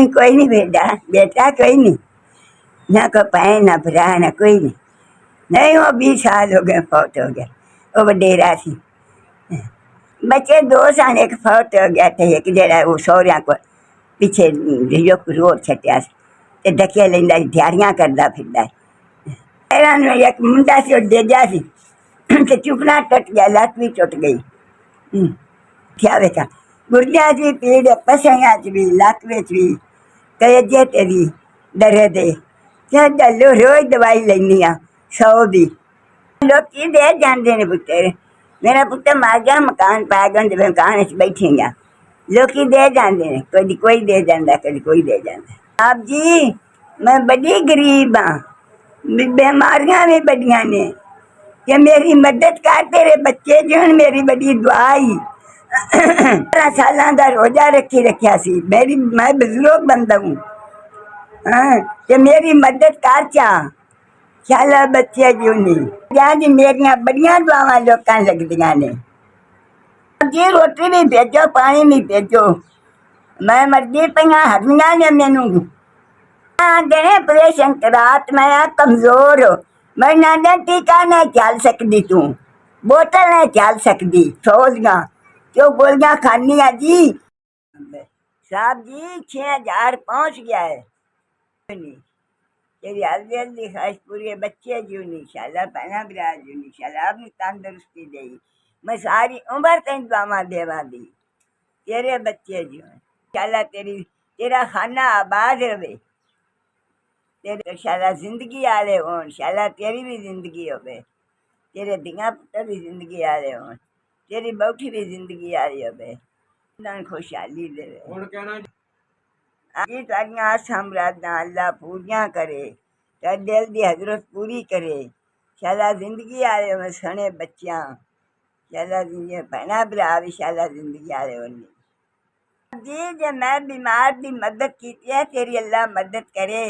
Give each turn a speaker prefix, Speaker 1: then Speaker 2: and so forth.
Speaker 1: कोई नहीं बेटा, बेटा कोई नहीं, ना कोई भैन ना भरा ना कोई नहीं। नहीं वो 20 साल हो गए फौत हो गया। वो वडेरा सी। बच्चे 2 सन, एक फौत हो गया ते एक जेड़ा वो सौरिया को पिछे जो रोड छटिया ते डकिया लेंदा दिहाड़ियां करदा फिरदा। एक मुंडा सी डेजा सी ते चुकना टट गया, लत भी टुट गई। क्या देखा गुर्दिया च भी पीड़, पसैया च भी, लक बिच भी, कलेजे ते भी दर्द है। रोज दवाई लेनी आ 100 दी। लोग दे जाते ने पुत्तर, मेरा पुत्तर मर गया, मकान पा गया, मकान च बैठी गया। लोग दे जाते हैं, कभी कोई दे जाता, कभी कोई दे जाता। आप जी मैं बड़ी गरीब हाँ, बीमारियां भी बड़िया ने, कि मेरी मदद कर, तेरे बच्चे जो मेरी बड़ी दुआई। 12 साल का रोजा रखी रखा सी, मैं बुजुर्ग बंदा हूँ। हाँ कि मेरी मदद कर चा, चल बच्चे क्यों नहीं जी, मेरिया बड़िया दुआवां लोकां लगदियां ने। जी रोटी भी भेजो, पानी भी भेजो, मैं मरदी पईयां हरनियां ने मैनू आंदे ने ऑपरेशन करा, मैं कमजोर, मैं ना टीका नहीं चल सकती, तू बोतल नहीं चल सकती, 100 दियां क्यों गोलियां खानी आ जी। साहब जी 6000 पहुंच गया है। तेरी हल्दी हल्दी ख्वाहिश पूरी है, बच्चे जीव नहीं शाला, पहना बिरा जीव नहीं शाला, अपनी तंदुरुस्ती दे, मैं सारी उम्र तेन दुआवां देवा दी, तेरे बच्चे जीव शाला, तेरा खाना आबाद रहे, तेरे शाला जिंदगी आले होन, शाला तेरी भी जिंदगी होवे, तेरे दियां पुत्तर भी जिंदगी आले होन, तेरी बौठी भी जिंदगी आली होवे, खुशहाली दे। जी तारियां आसां मुरादां अल्लाह पूरियां करे, ते दिल दी हजरत पूरी करे, शाला जिंदगी आले होन सने बच्चियां, शाला भैना भरा भी शाला जिंदगी आले होनी। जी जे मैं बीमार दी मदद की है, तेरी अल्लाह मदद करे।